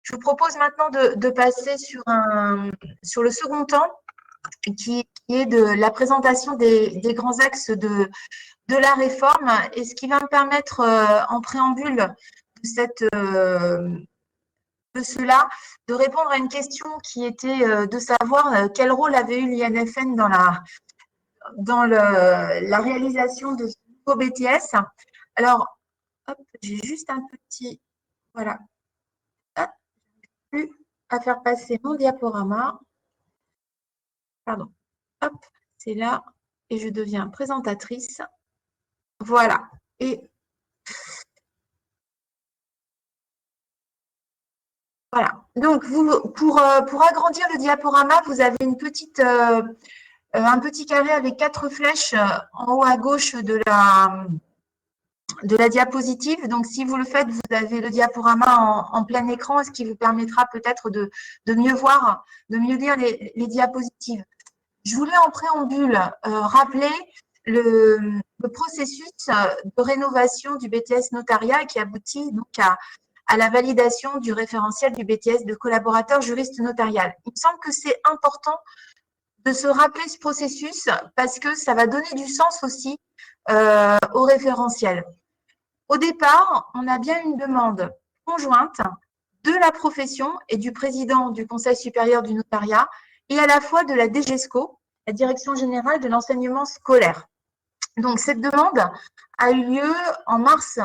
Je vous propose maintenant de passer sur le second temps, qui est de la présentation des grands axes de la réforme, et ce qui va me permettre, en préambule de cela, de répondre à une question qui était de savoir quel rôle avait eu l'INFN dans la réalisation de ce nouveau BTS. Alors, hop, j'ai juste un petit… Voilà. Hop, plus à faire passer mon diaporama. Pardon. Hop, c'est là. Et je deviens présentatrice. Voilà. Et voilà. Donc, pour agrandir le diaporama, vous avez un petit carré avec 4 flèches en haut à gauche de la diapositive. Donc, si vous le faites, vous avez le diaporama en plein écran, ce qui vous permettra peut-être de mieux voir, de mieux lire les diapositives. Je voulais en préambule rappeler le processus de rénovation du BTS notariat qui aboutit donc à la validation du référentiel du BTS de collaborateur juriste notarial. Il me semble que c'est important de se rappeler ce processus parce que ça va donner du sens aussi au référentiel. Au départ, on a bien une demande conjointe de la profession et du président du Conseil supérieur du notariat et à la fois de la DGESCO, la Direction générale de l'enseignement scolaire. Donc, cette demande a eu lieu en mars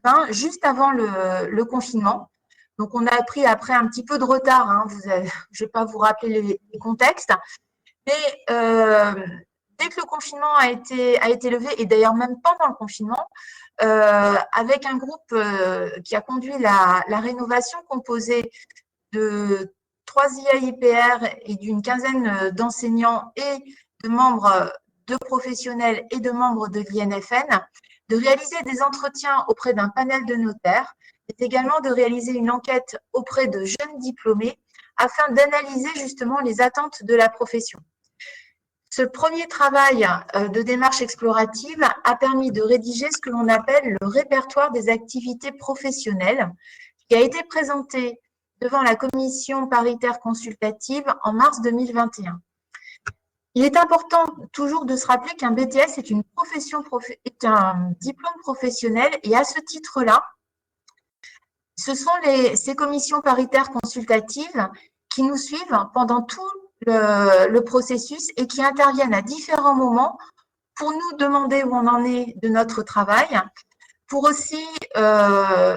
2020, juste avant le confinement. Donc, on a pris après un petit peu de retard. Je ne vais pas vous rappeler les contextes. Mais dès que le confinement a été levé, et d'ailleurs même pendant le confinement, avec un groupe qui a conduit la rénovation composée de 3 IAIPR et d'une quinzaine d'enseignants et de membres de professionnels et de membres de l'INFN, de réaliser des entretiens auprès d'un panel de notaires, et également de réaliser une enquête auprès de jeunes diplômés afin d'analyser justement les attentes de la profession. Ce premier travail de démarche explorative a permis de rédiger ce que l'on appelle le répertoire des activités professionnelles, qui a été présenté devant la commission paritaire consultative en mars 2021. Il est important toujours de se rappeler qu'un BTS est un diplôme professionnel et à ce titre-là, ce sont ces commissions paritaires consultatives qui nous suivent pendant tout le processus et qui interviennent à différents moments pour nous demander où on en est de notre travail, pour aussi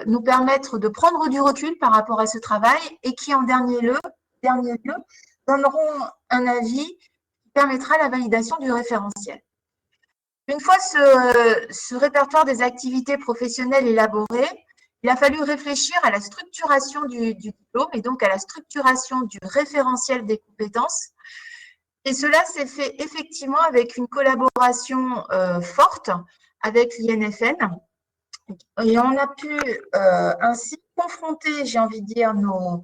nous permettre de prendre du recul par rapport à ce travail et qui, en dernier lieu, donneront un avis qui permettra la validation du référentiel. Une fois ce répertoire des activités professionnelles élaboré, il a fallu réfléchir à la structuration du diplôme et donc à la structuration du référentiel des compétences. Et cela s'est fait effectivement avec une collaboration forte avec l'INFN. Et on a pu ainsi confronter, j'ai envie de dire, nos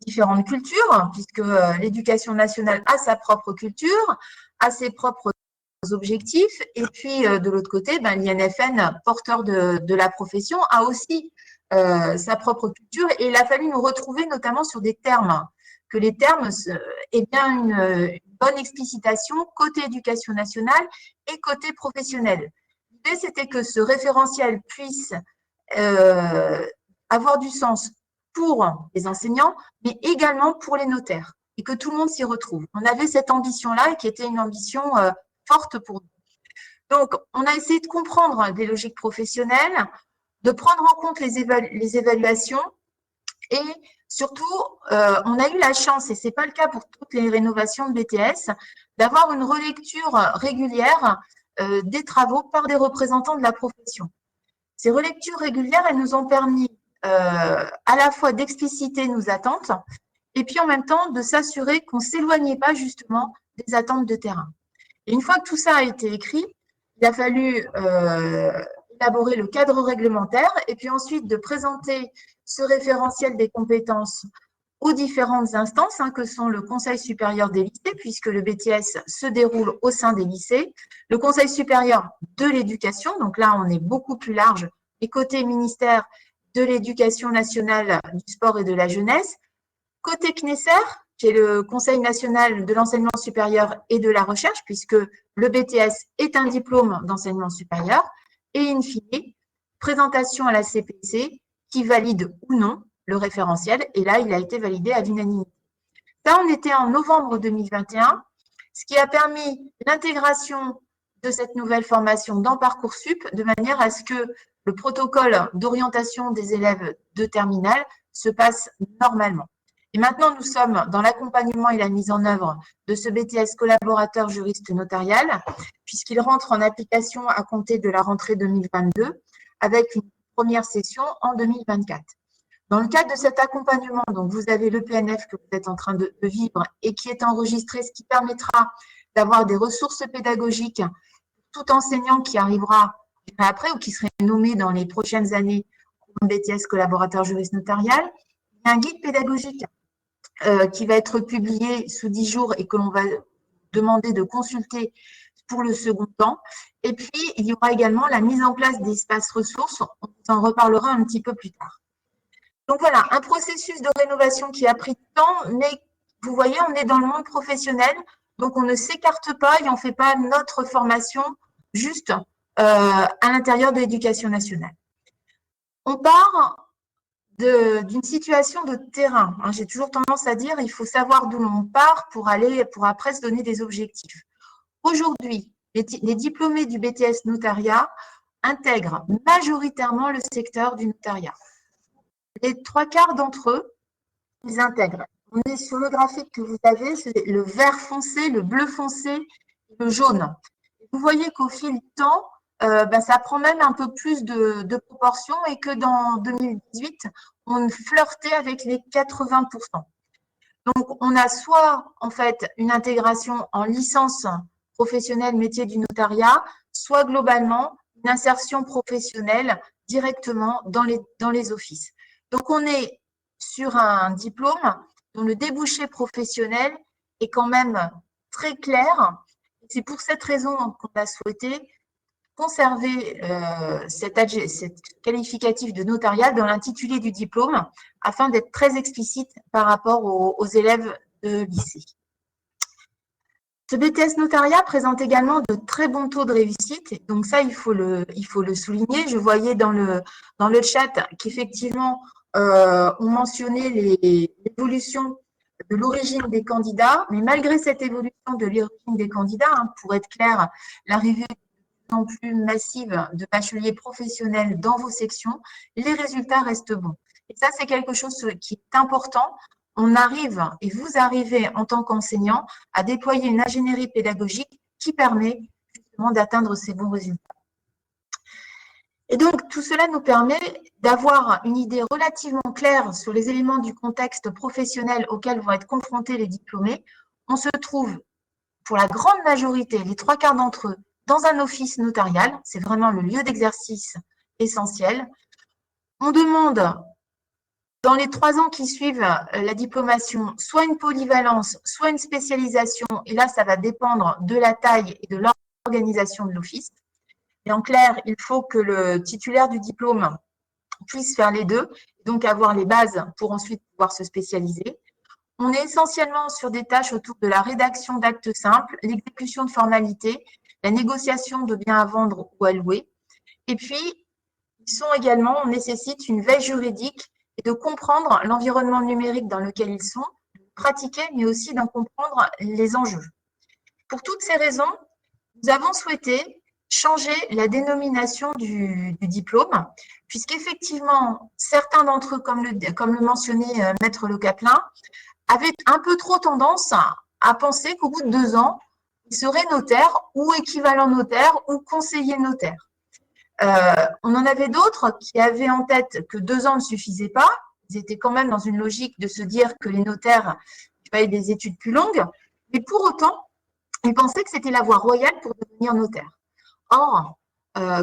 différentes cultures, puisque l'éducation nationale a sa propre culture, a ses propres objectifs, et puis de l'autre côté, l'INFN, porteur de la profession, a aussi sa propre culture, et il a fallu nous retrouver notamment sur des termes, que les termes aient bien une bonne explicitation côté éducation nationale et côté professionnel. L'idée, c'était que ce référentiel puisse avoir du sens pour les enseignants, mais également pour les notaires, et que tout le monde s'y retrouve. On avait cette ambition-là, qui était une ambition forte pour nous. Donc, on a essayé de comprendre des logiques professionnelles, de prendre en compte les évaluations, et surtout, on a eu la chance, et ce n'est pas le cas pour toutes les rénovations de BTS, d'avoir une relecture régulière des travaux par des représentants de la profession. Ces relectures régulières, elles nous ont permis à la fois d'expliciter nos attentes et puis en même temps de s'assurer qu'on ne s'éloignait pas justement des attentes de terrain. Et une fois que tout ça a été écrit, il a fallu élaborer le cadre réglementaire et puis ensuite de présenter ce référentiel des compétences aux différentes instances, que sont le Conseil supérieur des lycées, puisque le BTS se déroule au sein des lycées, le Conseil supérieur de l'éducation, donc là on est beaucoup plus large, et côté ministère, de l'Éducation nationale, du sport et de la jeunesse. Côté CNESER, qui est le Conseil national de l'enseignement supérieur et de la recherche, puisque le BTS est un diplôme d'enseignement supérieur, et in fine, présentation à la CPC qui valide ou non le référentiel, et là, il a été validé à l'unanimité. Ça, on était en novembre 2021, ce qui a permis l'intégration de cette nouvelle formation dans Parcoursup, de manière à ce que le protocole d'orientation des élèves de terminale se passe normalement. Et maintenant, nous sommes dans l'accompagnement et la mise en œuvre de ce BTS collaborateur juriste notarial, puisqu'il rentre en application à compter de la rentrée 2022, avec une première session en 2024. Dans le cadre de cet accompagnement, donc vous avez le PNF que vous êtes en train de vivre et qui est enregistré, ce qui permettra d'avoir des ressources pédagogiques pour tout enseignant qui arrivera après ou qui serait nommé dans les prochaines années comme BTS collaborateur juriste notarial. Il y a un guide pédagogique qui va être publié sous 10 jours et que l'on va demander de consulter pour le second temps. Et puis, il y aura également la mise en place d'espaces ressources. On en reparlera un petit peu plus tard. Donc voilà, un processus de rénovation qui a pris du temps, mais vous voyez, on est dans le monde professionnel, donc on ne s'écarte pas et on ne fait pas notre formation juste à l'intérieur de l'éducation nationale. On part d'une situation de terrain. J'ai toujours tendance à dire il faut savoir d'où l'on part pour après se donner des objectifs. Aujourd'hui, les diplômés du BTS notariat intègrent majoritairement le secteur du notariat. Les 3/4 d'entre eux, ils intègrent. On est sur le graphique que vous avez, c'est le vert foncé, le bleu foncé et le jaune. Vous voyez qu'au fil du temps, ça prend même un peu plus de proportions et que dans 2018, on flirtait avec les 80%. Donc, on a soit en fait une intégration en licence professionnelle métier du notariat, soit globalement une insertion professionnelle directement dans les offices. Donc, on est sur un diplôme dont le débouché professionnel est quand même très clair. C'est pour cette raison qu'on a souhaité conserver cet qualificatif de notariat dans l'intitulé du diplôme afin d'être très explicite par rapport aux élèves de lycée. Ce BTS notariat présente également de très bons taux de réussite, donc ça, il faut le souligner. Je voyais dans le chat qu'effectivement, on mentionnait l'évolution de l'origine des candidats, mais malgré cette évolution de l'origine des candidats, pour être clair, l'arrivée non plus massive de bacheliers professionnels dans vos sections, les résultats restent bons. Et ça, c'est quelque chose qui est important. On arrive, et vous arrivez en tant qu'enseignant, à déployer une ingénierie pédagogique qui permet justement d'atteindre ces bons résultats. Et donc, tout cela nous permet d'avoir une idée relativement claire sur les éléments du contexte professionnel auquel vont être confrontés les diplômés. On se trouve, pour la grande majorité, les 3/4 d'entre eux, dans un office notarial. C'est vraiment le lieu d'exercice essentiel. On demande, dans les 3 ans qui suivent la diplomation, soit une polyvalence, soit une spécialisation. Et là, ça va dépendre de la taille et de l'organisation de l'office. Et en clair, il faut que le titulaire du diplôme puisse faire les deux, donc avoir les bases pour ensuite pouvoir se spécialiser. On est essentiellement sur des tâches autour de la rédaction d'actes simples, l'exécution de formalités, la négociation de biens à vendre ou à louer. Et puis, on nécessitent une veille juridique et de comprendre l'environnement numérique dans lequel ils sont, de pratiquer, mais aussi d'en comprendre les enjeux. Pour toutes ces raisons, nous avons souhaité changer la dénomination du diplôme, puisqu'effectivement, certains d'entre eux, comme le mentionnait Maître Le Caplin, avaient un peu trop tendance à penser qu'au bout de 2 ans, ils seraient notaires ou équivalent notaire ou conseiller notaire. On en avait d'autres qui avaient en tête que 2 ans ne suffisaient pas. Ils étaient quand même dans une logique de se dire que les notaires faisaient des études plus longues, mais pour autant, ils pensaient que c'était la voie royale pour devenir notaire. Or,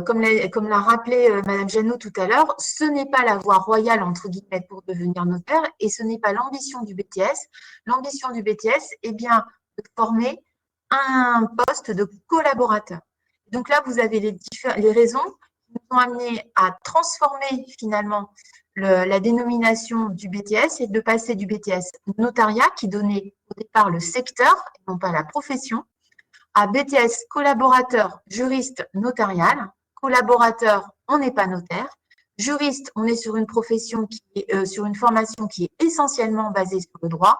comme l'a rappelé Madame Janot tout à l'heure, ce n'est pas la voie royale, entre guillemets, pour devenir notaire, et ce n'est pas l'ambition du BTS. L'ambition du BTS est bien de former un poste de collaborateur. Donc là, vous avez les raisons qui nous ont amenés à transformer finalement la dénomination du BTS et de passer du BTS notariat, qui donnait au départ le secteur, et non pas la profession, à BTS collaborateur juriste notarial. Collaborateur, on n'est pas notaire. Juriste, on est sur une profession sur une formation qui est essentiellement basée sur le droit.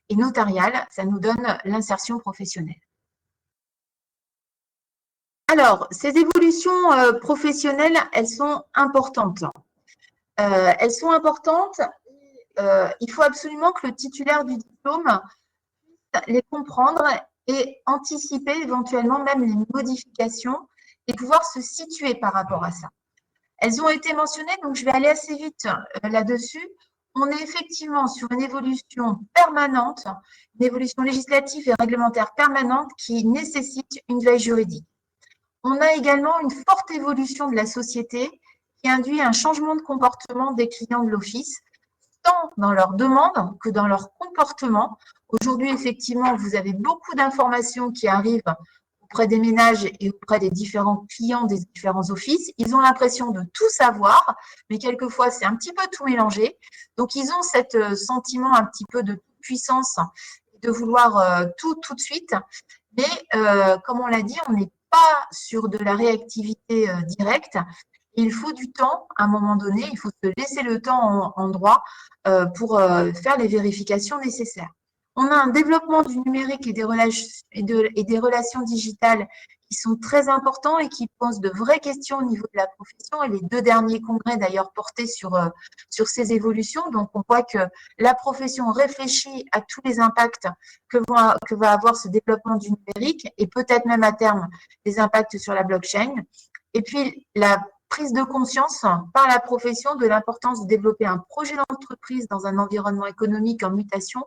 Et notarial, ça nous donne l'insertion professionnelle. Alors, ces évolutions professionnelles, elles sont importantes. Elles sont importantes. Il faut absolument que le titulaire du diplôme les comprendre et anticiper éventuellement même les modifications et pouvoir se situer par rapport à ça. Elles ont été mentionnées, donc je vais aller assez vite là-dessus. On est effectivement sur une évolution permanente, une évolution législative et réglementaire permanente qui nécessite une veille juridique. On a également une forte évolution de la société qui induit un changement de comportement des clients de l'office, tant dans leurs demandes que dans leur comportement. Aujourd'hui, effectivement, vous avez beaucoup d'informations qui arrivent auprès des ménages et auprès des différents clients des différents offices. Ils ont l'impression de tout savoir, mais quelquefois, c'est un petit peu tout mélangé. Donc, ils ont ce sentiment un petit peu de puissance, de vouloir tout de suite. Mais, comme on l'a dit, on n'est pas sur de la réactivité directe. Il faut du temps à un moment donné, il faut se laisser le temps en droit pour faire les vérifications nécessaires. On a un développement du numérique et des relations digitales qui sont très importants et qui posent de vraies questions au niveau de la profession. Et les 2 derniers congrès, d'ailleurs, portaient sur ces évolutions. Donc, on voit que la profession réfléchit à tous les impacts que va avoir ce développement du numérique et peut-être même à terme des impacts sur la blockchain. Et puis, la prise de conscience par la profession de l'importance de développer un projet d'entreprise dans un environnement économique en mutation.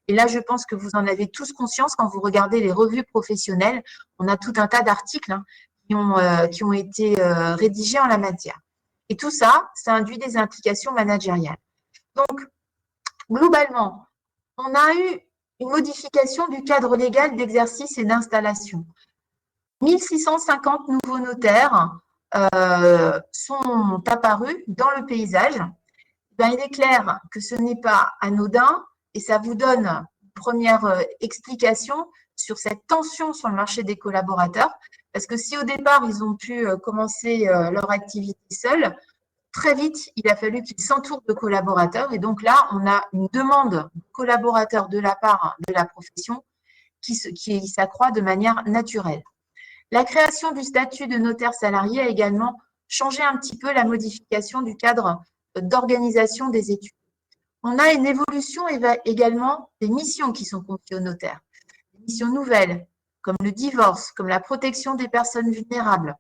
Et là, je pense que vous en avez tous conscience quand vous regardez les revues professionnelles. On a tout un tas d'articles qui ont été rédigés en la matière. Et tout ça, ça induit des implications managériales. Donc, globalement, on a eu une modification du cadre légal d'exercice et d'installation. 1650 nouveaux notaires sont apparus dans le paysage. Ben, il est clair que ce n'est pas anodin et ça vous donne une première explication sur cette tension sur le marché des collaborateurs. Parce que si au départ, ils ont pu commencer leur activité seuls, très vite, il a fallu qu'ils s'entourent de collaborateurs. Et donc là, on a une demande de collaborateurs de la part de la profession qui s'accroît de manière naturelle. La création du statut de notaire salarié a également changé un petit peu la modification du cadre d'organisation des études. On a une évolution également des missions qui sont confiées aux notaires. Des missions nouvelles, comme le divorce, comme la protection des personnes vulnérables,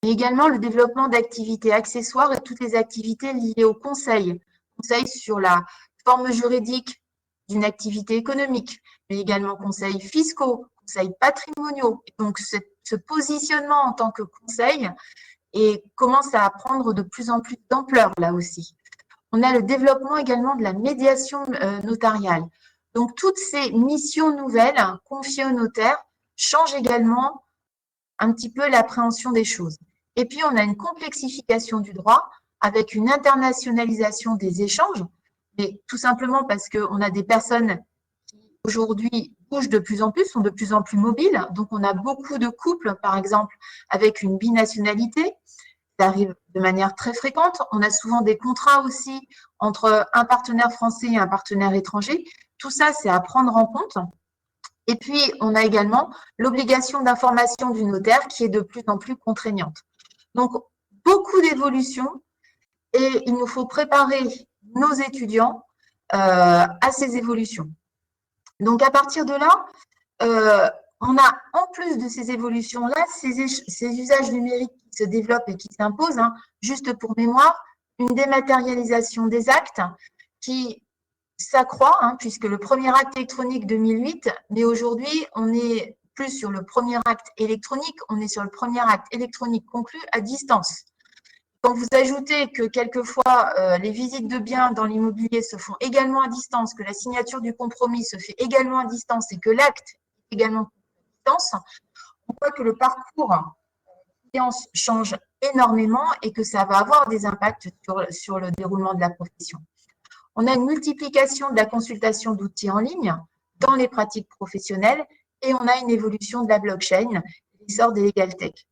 mais également le développement d'activités accessoires et toutes les activités liées au conseil. Conseil sur la forme juridique d'une activité économique, mais également conseils fiscaux, conseils patrimoniaux. Et donc, ce positionnement en tant que conseil commence à prendre de plus en plus d'ampleur là aussi. On a le développement également de la médiation notariale. Donc, toutes ces missions nouvelles confiées aux notaires changent également un petit peu l'appréhension des choses. Et puis, on a une complexification du droit avec une internationalisation des échanges, mais tout simplement parce qu'on a des personnes qui aujourd'hui bougent de plus en plus, sont de plus en plus mobiles. Donc, on a beaucoup de couples, par exemple, avec une binationalité. Ça arrive de manière très fréquente. On a souvent des contrats aussi entre un partenaire français et un partenaire étranger. Tout ça, c'est à prendre en compte. Et puis, on a également l'obligation d'information du notaire qui est de plus en plus contraignante. Donc, beaucoup d'évolutions et il nous faut préparer nos étudiants à ces évolutions. Donc, à partir de là, on a en plus de ces évolutions-là, ces usages numériques qui se développent et qui s'imposent. Juste pour mémoire, une dématérialisation des actes qui s'accroît, puisque le premier acte électronique 2008, mais aujourd'hui, on est plus sur le premier acte électronique, on est sur le premier acte électronique conclu à distance. Quand vous ajoutez que quelquefois les visites de biens dans l'immobilier se font également à distance, que la signature du compromis se fait également à distance et que l'acte est également à distance, on voit que le parcours croyances changent énormément et que ça va avoir des impacts sur le déroulement de la profession. On a une multiplication de la consultation d'outils en ligne dans les pratiques professionnelles et on a une évolution de la blockchain, l'essor des legal tech.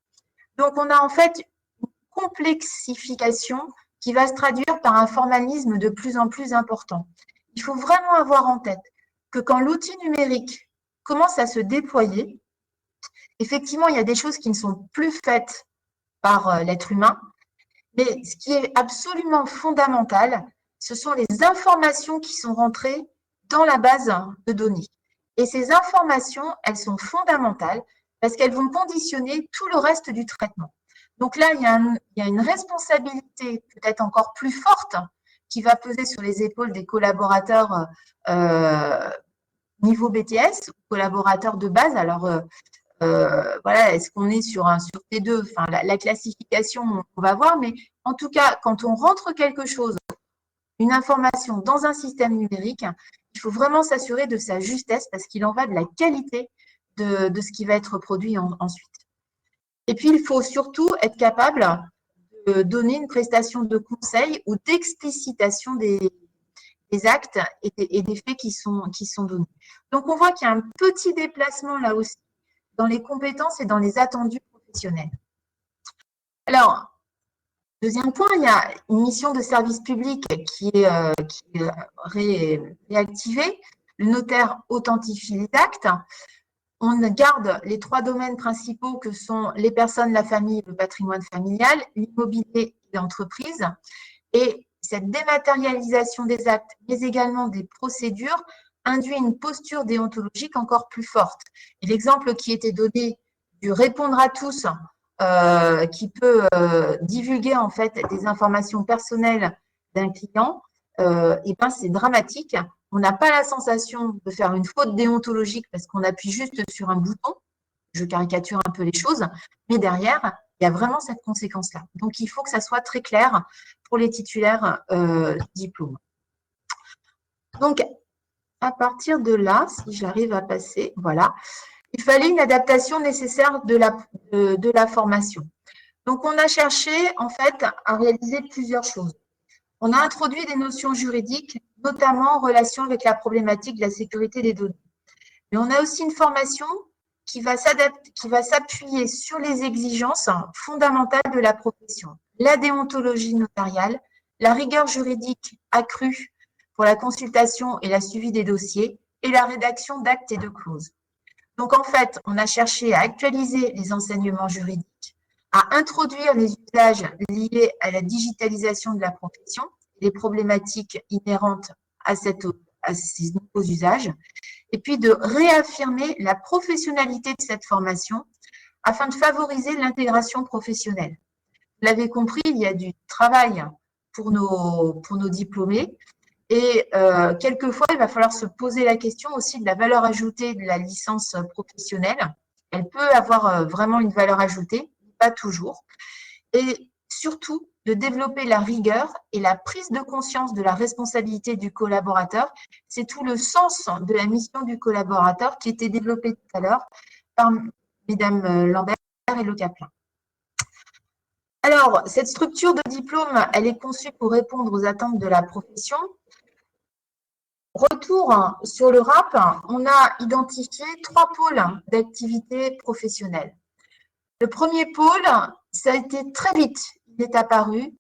Donc, on a en fait une complexification qui va se traduire par un formalisme de plus en plus important. Il faut vraiment avoir en tête que quand l'outil numérique commence à se déployer, effectivement, il y a des choses qui ne sont plus faites par l'être humain, mais ce qui est absolument fondamental, ce sont les informations qui sont rentrées dans la base de données. Et ces informations, elles sont fondamentales parce qu'elles vont conditionner tout le reste du traitement. Donc là, il y a une responsabilité peut-être encore plus forte qui va peser sur les épaules des collaborateurs niveau BTS, collaborateurs de base. Alors, voilà, est-ce qu'on est sur T2? Enfin, la classification, on va voir, mais en tout cas, quand on rentre quelque chose, une information dans un système numérique, il faut vraiment s'assurer de sa justesse parce qu'il en va de la qualité de ce qui va être produit ensuite. Et puis, il faut surtout être capable de donner une prestation de conseil ou d'explicitation des actes et des faits qui sont donnés. Donc, on voit qu'il y a un petit déplacement là aussi dans les compétences et dans les attendus professionnels. Alors, deuxième point, il y a une mission de service public qui est réactivée. Le notaire authentifie les actes. On garde les 3 domaines principaux que sont les personnes, la famille, le patrimoine familial, l'immobilier et l'entreprise. Et cette dématérialisation des actes, mais également des procédures, induit une posture déontologique encore plus forte. Et l'exemple qui était donné du répondre à tous, qui peut divulguer en fait des informations personnelles d'un client, et ben c'est dramatique. On n'a pas la sensation de faire une faute déontologique parce qu'on appuie juste sur un bouton. Je caricature un peu les choses, mais derrière, il y a vraiment cette conséquence-là. Donc, il faut que ça soit très clair pour les titulaires diplômes. Donc, à partir de là, si j'arrive à passer, voilà, il fallait une adaptation nécessaire de la formation. Donc, on a cherché, en fait, à réaliser plusieurs choses. On a introduit des notions juridiques, notamment en relation avec la problématique de la sécurité des données. Mais on a aussi une formation qui va s'appuyer sur les exigences fondamentales de la profession, la déontologie notariale, la rigueur juridique accrue pour la consultation et la suivi des dossiers et la rédaction d'actes et de clauses. Donc, en fait, on a cherché à actualiser les enseignements juridiques, à introduire les usages liés à la digitalisation de la profession, les problématiques inhérentes à ces nouveaux usages, et puis de réaffirmer la professionnalité de cette formation afin de favoriser l'intégration professionnelle. Vous l'avez compris, il y a du travail pour nos diplômés et quelquefois, il va falloir se poser la question aussi de la valeur ajoutée de la licence professionnelle. Elle peut avoir vraiment une valeur ajoutée, pas toujours. Et surtout, de développer la rigueur et la prise de conscience de la responsabilité du collaborateur. C'est tout le sens de la mission du collaborateur qui était développée tout à l'heure par Mesdames Lambert et Le Caplin. Alors, cette structure de diplôme, elle est conçue pour répondre aux attentes de la profession. Retour sur le RAP, on a identifié 3 pôles d'activité professionnelle. Le premier pôle, ça a été très vite, il est apparu,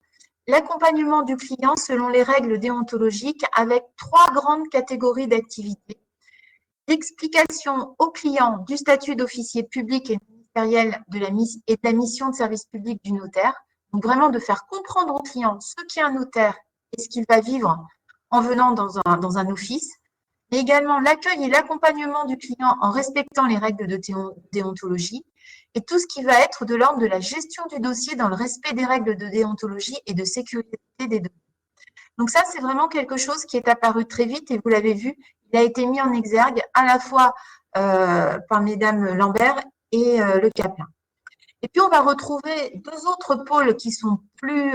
l'accompagnement du client selon les règles déontologiques avec 3 grandes catégories d'activités. L'explication au client du statut d'officier public et ministériel et de la mission de service public du notaire. Donc vraiment de faire comprendre au client ce qu'est un notaire et ce qu'il va vivre en venant dans un office. Mais également l'accueil et l'accompagnement du client en respectant les règles de déontologie et tout ce qui va être de l'ordre de la gestion du dossier dans le respect des règles de déontologie et de sécurité des données. Donc ça, c'est vraiment quelque chose qui est apparu très vite et vous l'avez vu, il a été mis en exergue à la fois par Mesdames Lambert et Le Caplin. Et puis, on va retrouver 2 autres pôles qui sont plus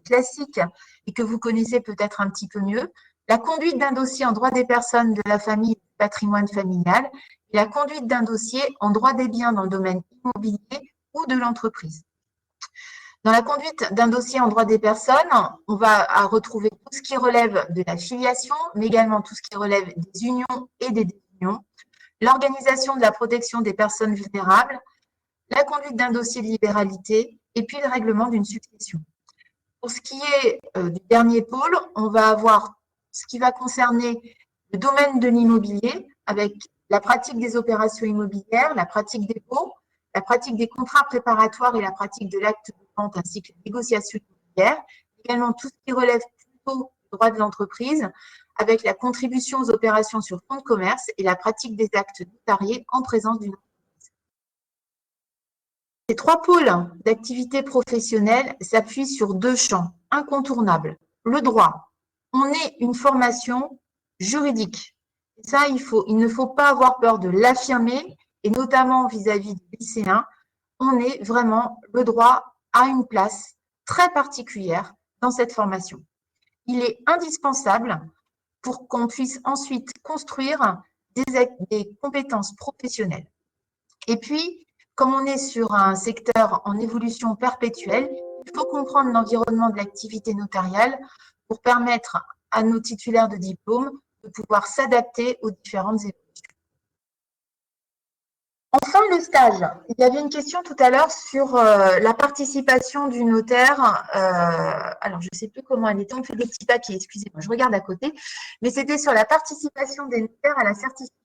classiques et que vous connaissez peut-être un petit peu mieux. La conduite d'un dossier en droit des personnes, de la famille, du patrimoine familial et la conduite d'un dossier en droit des biens dans le domaine immobilier ou de l'entreprise. Dans la conduite d'un dossier en droit des personnes, on va retrouver tout ce qui relève de la filiation, mais également tout ce qui relève des unions et des désunions, l'organisation de la protection des personnes vulnérables, la conduite d'un dossier de libéralité et puis le règlement d'une succession. Pour ce qui est du dernier pôle, on va avoir ce qui va concerner le domaine de l'immobilier avec la pratique des opérations immobilières, la pratique des baux, la pratique des contrats préparatoires et la pratique de l'acte de vente ainsi que les négociations immobilières, également tout ce qui relève plutôt du droit de l'entreprise avec la contribution aux opérations sur fonds de commerce et la pratique des actes notariés en présence d'une entreprise. Ces trois pôles d'activité professionnelle s'appuient sur deux champs incontournables. Le droit. On est une formation juridique. Et ça, il ne faut pas avoir peur de l'affirmer, et notamment vis-à-vis des lycéens. On est vraiment, le droit a une place très particulière dans cette formation. Il est indispensable pour qu'on puisse ensuite construire des compétences professionnelles. Et puis, comme on est sur un secteur en évolution perpétuelle, il faut comprendre l'environnement de l'activité notariale pour permettre à nos titulaires de diplôme de pouvoir s'adapter aux différentes évolutions. Enfin, le stage. Il y avait une question tout à l'heure sur la participation du notaire. Alors, je ne sais plus comment elle était. On fait des petits papiers, excusez-moi, je regarde à côté. Mais c'était sur la participation des notaires à la certification.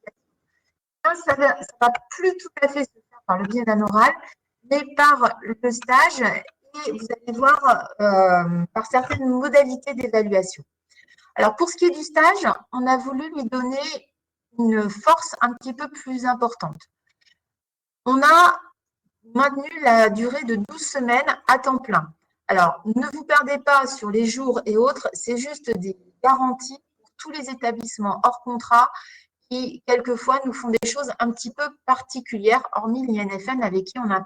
Ça ne va plus tout à fait se faire par le biais d'un oral, mais par le stage et vous allez voir par certaines modalités d'évaluation. Alors, pour ce qui est du stage, on a voulu lui donner une force un petit peu plus importante. On a maintenu la durée de 12 semaines à temps plein. Alors, ne vous perdez pas sur les jours et autres, c'est juste des garanties pour tous les établissements hors contrat qui, quelquefois, nous font des choses un petit peu particulières, hormis l'INFN avec qui on a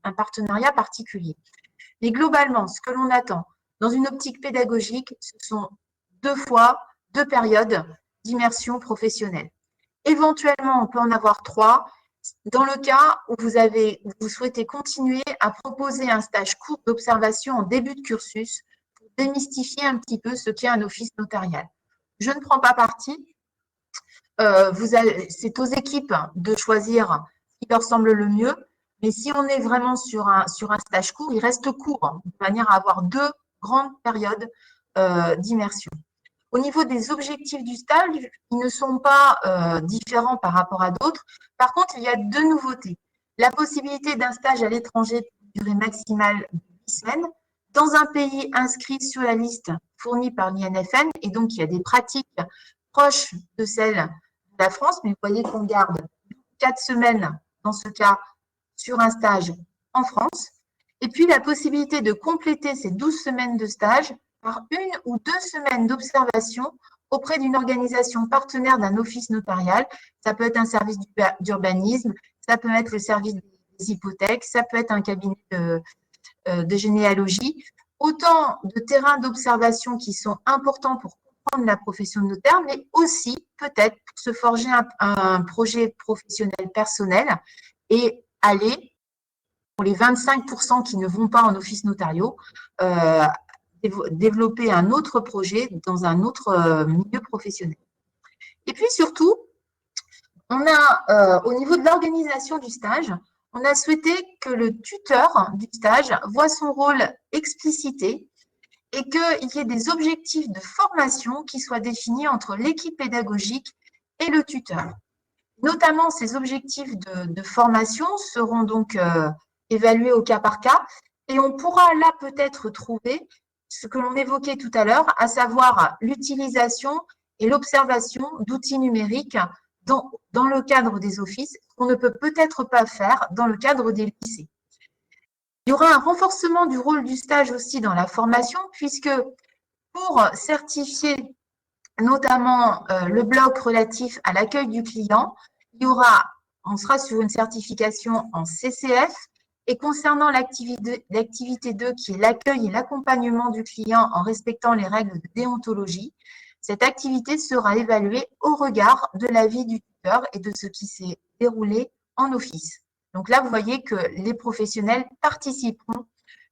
un partenariat particulier. Mais globalement, ce que l'on attend dans une optique pédagogique, ce sont 2 périodes d'immersion professionnelle. Éventuellement, on peut en avoir 3. Dans le cas où vous souhaitez continuer à proposer un stage court d'observation en début de cursus pour démystifier un petit peu ce qu'est un office notarial. Je ne prends pas parti. C'est aux équipes de choisir ce qui leur semble le mieux. Mais si on est vraiment sur un stage court, il reste court, de manière à avoir 2 grandes périodes d'immersion. Au niveau des objectifs du stage, ils ne sont pas différents par rapport à d'autres. Par contre, il y a 2 nouveautés. La possibilité d'un stage à l'étranger pour une durée maximale de 8 semaines dans un pays inscrit sur la liste fournie par l'INFN. Et donc, il y a des pratiques proches de celles de la France. Mais vous voyez qu'on garde 4 semaines, dans ce cas, sur un stage en France. Et puis, la possibilité de compléter ces 12 semaines de stage par 1 ou 2 semaines d'observation auprès d'une organisation partenaire d'un office notarial. Ça peut être un service d'urbanisme, ça peut être le service des hypothèques, ça peut être un cabinet de généalogie. Autant de terrains d'observation qui sont importants pour comprendre la profession de notaire, mais aussi peut-être pour se forger un projet professionnel personnel et aller, pour les 25% qui ne vont pas en office notariaux, développer un autre projet dans un autre milieu professionnel. Et puis surtout, on a, au niveau de l'organisation du stage, on a souhaité que le tuteur du stage voit son rôle explicité et qu'il y ait des objectifs de formation qui soient définis entre l'équipe pédagogique et le tuteur. Notamment, ces objectifs de formation seront donc évalués au cas par cas et on pourra là peut-être trouver ce que l'on évoquait tout à l'heure, à savoir l'utilisation et l'observation d'outils numériques dans le cadre des offices, qu'on ne peut peut-être pas faire dans le cadre des lycées. Il y aura un renforcement du rôle du stage aussi dans la formation, puisque pour certifier notamment le bloc relatif à l'accueil du client, on sera sur une certification en CCF. Et concernant l'activité 2, qui est l'accueil et l'accompagnement du client en respectant les règles de déontologie, cette activité sera évaluée au regard de l'avis du tuteur et de ce qui s'est déroulé en office. Donc là, vous voyez que les professionnels participeront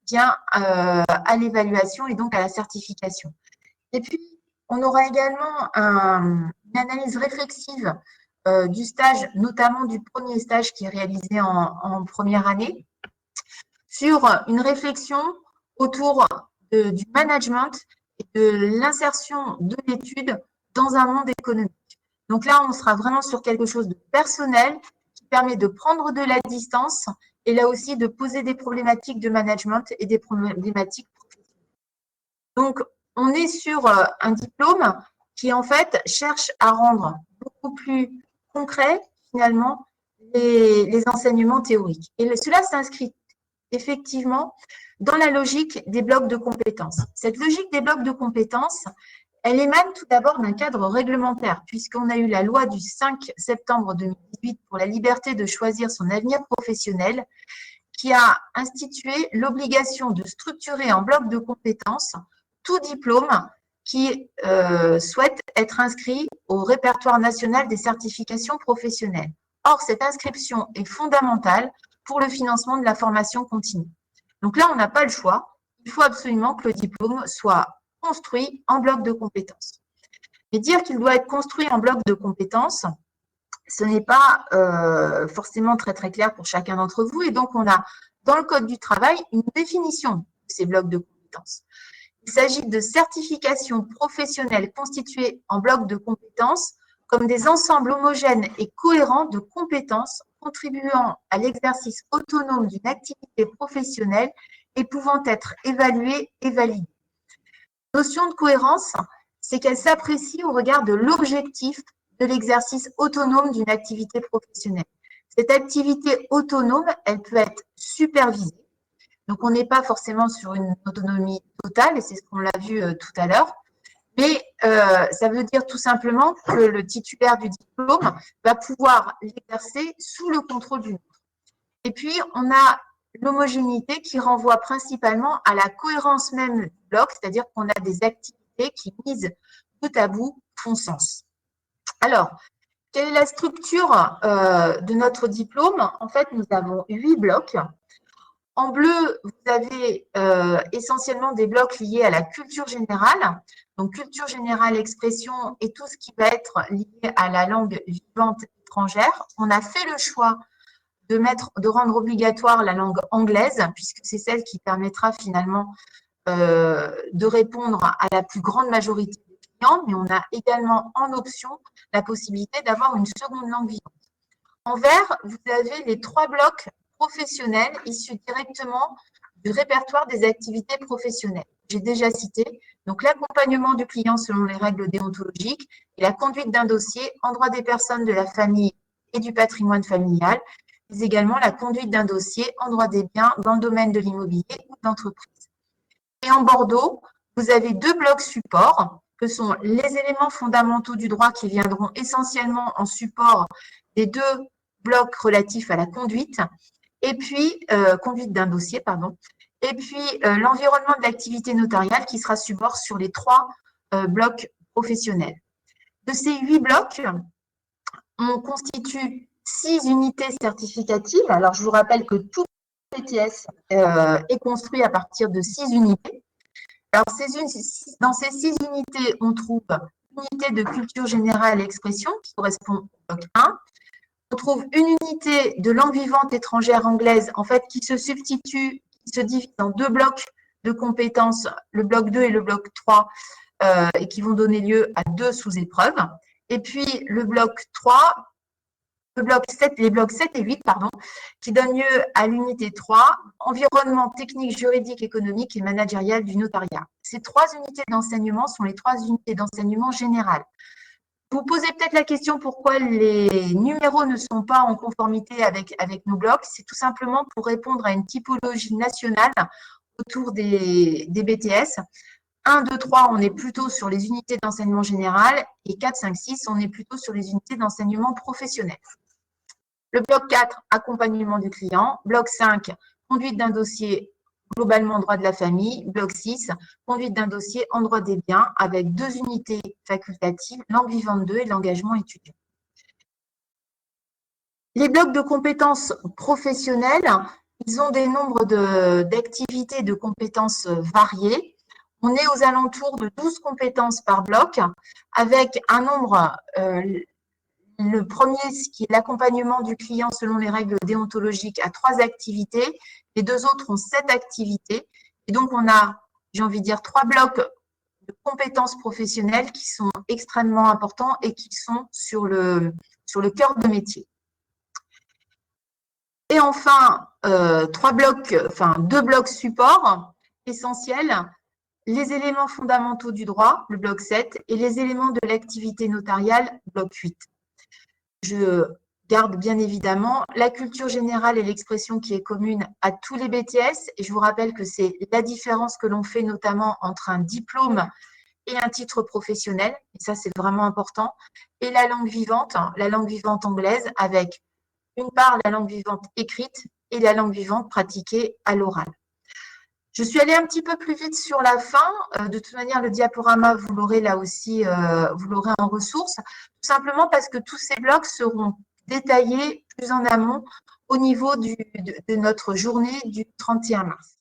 bien à l'évaluation et donc à la certification. Et puis, on aura également une analyse réflexive du stage, notamment du premier stage qui est réalisé en première année, sur une réflexion autour du management et de l'insertion de l'étude dans un monde économique. Donc là, on sera vraiment sur quelque chose de personnel qui permet de prendre de la distance et là aussi de poser des problématiques de management et des problématiques professionnelles. Donc, on est sur un diplôme qui, en fait, cherche à rendre beaucoup plus concret, finalement, les enseignements théoriques. Et cela s'inscrit effectivement dans la logique des blocs de compétences. Cette logique des blocs de compétences, elle émane tout d'abord d'un cadre réglementaire, puisqu'on a eu la loi du 5 septembre 2018 pour la liberté de choisir son avenir professionnel, qui a institué l'obligation de structurer en bloc de compétences tout diplôme qui souhaite être inscrit au répertoire national des certifications professionnelles. Or, cette inscription est fondamentale pour le financement de la formation continue. Donc là, on n'a pas le choix. Il faut absolument que le diplôme soit construit en bloc de compétences. Et dire qu'il doit être construit en bloc de compétences, ce n'est pas forcément très très clair pour chacun d'entre vous. Et donc, on a dans le Code du travail une définition de ces blocs de compétences. Il s'agit de certifications professionnelles constituées en blocs de compétences comme des ensembles homogènes et cohérents de compétences contribuant à l'exercice autonome d'une activité professionnelle et pouvant être évaluées et validées. La notion de cohérence, c'est qu'elle s'apprécie au regard de l'objectif de l'exercice autonome d'une activité professionnelle. Cette activité autonome, elle peut être supervisée. Donc, on n'est pas forcément sur une autonomie totale, et c'est ce qu'on l'a vu tout à l'heure, mais ça veut dire tout simplement que le titulaire du diplôme va pouvoir l'exercer sous le contrôle d'une autre. Et puis, on a l'homogénéité qui renvoie principalement à la cohérence même du bloc, c'est-à-dire qu'on a des activités qui, mises bout à bout, font sens. Alors, quelle est la structure de notre diplôme? En fait, nous avons 8 blocs. En bleu, vous avez essentiellement des blocs liés à la culture générale. Donc, culture générale, expression et tout ce qui va être lié à la langue vivante étrangère. On a fait le choix de rendre obligatoire la langue anglaise, puisque c'est celle qui permettra finalement de répondre à la plus grande majorité des clients, mais on a également en option la possibilité d'avoir une seconde langue vivante. En vert, vous avez les 3 blocs professionnels issus directement du répertoire des activités professionnelles. J'ai déjà cité donc l'accompagnement du client selon les règles déontologiques et la conduite d'un dossier en droit des personnes, de la famille et du patrimoine familial, mais également la conduite d'un dossier en droit des biens dans le domaine de l'immobilier ou d'entreprise. Et en bordeaux, vous avez 2 blocs supports que sont les éléments fondamentaux du droit qui viendront essentiellement en support des 2 blocs relatifs à la conduite, et puis conduite d'un dossier, pardon, et puis l'environnement de l'activité notariale qui sera support sur les 3 blocs professionnels. De ces 8 blocs, on constitue 6 unités certificatives. Alors, je vous rappelle que tout BTS est construit à partir de 6 unités. Alors, dans ces 6 unités, on trouve l'unité de culture générale et expression qui correspond au bloc 1. On trouve une unité de langue vivante étrangère anglaise, en fait, qui se substitue, qui se divise en 2 blocs de compétences, le bloc 2 et le bloc 3, et qui vont donner lieu à 2 sous-épreuves. Et puis, le bloc 3, les blocs 7 et 8, pardon, qui donnent lieu à l'unité 3, environnement technique, juridique, économique et managérial du notariat. Ces 3 unités d'enseignement sont les 3 unités d'enseignement général. Vous posez peut-être la question pourquoi les numéros ne sont pas en conformité avec nos blocs. C'est tout simplement pour répondre à une typologie nationale autour des BTS. 1, 2, 3, on est plutôt sur les unités d'enseignement général et 4, 5, 6, on est plutôt sur les unités d'enseignement professionnel. Le bloc 4, accompagnement du client. Bloc 5, conduite d'un dossier globalement en droit de la famille. Bloc 6, conduite d'un dossier en droit des biens avec 2 unités facultatives, langue vivante 2 et l'engagement étudiant. Les blocs de compétences professionnelles, Ils ont des nombres d'activités, de compétences variées. On est aux alentours de 12 compétences par bloc, avec un nombre, le premier, ce qui est l'accompagnement du client selon les règles déontologiques, à 3 activités. Les 2 autres ont 7 activités. Et donc, on a, j'ai envie de dire, 3 blocs de compétences professionnelles qui sont extrêmement importants et qui sont sur le cœur de métier. Et enfin, 2 blocs support essentiels, les éléments fondamentaux du droit, le bloc 7, et les éléments de l'activité notariale, bloc 8. Je garde bien évidemment la culture générale et l'expression qui est commune à tous les BTS. Et je vous rappelle que c'est la différence que l'on fait notamment entre un diplôme et un titre professionnel. Et ça, c'est vraiment important. Et la langue vivante anglaise, avec une part la langue vivante écrite et la langue vivante pratiquée à l'oral. Je suis allée un petit peu plus vite sur la fin. De toute manière, le diaporama, vous l'aurez là aussi, vous l'aurez en ressources, tout simplement parce que tous ces blocs seront détaillés plus en amont au niveau de notre journée du 31 mars.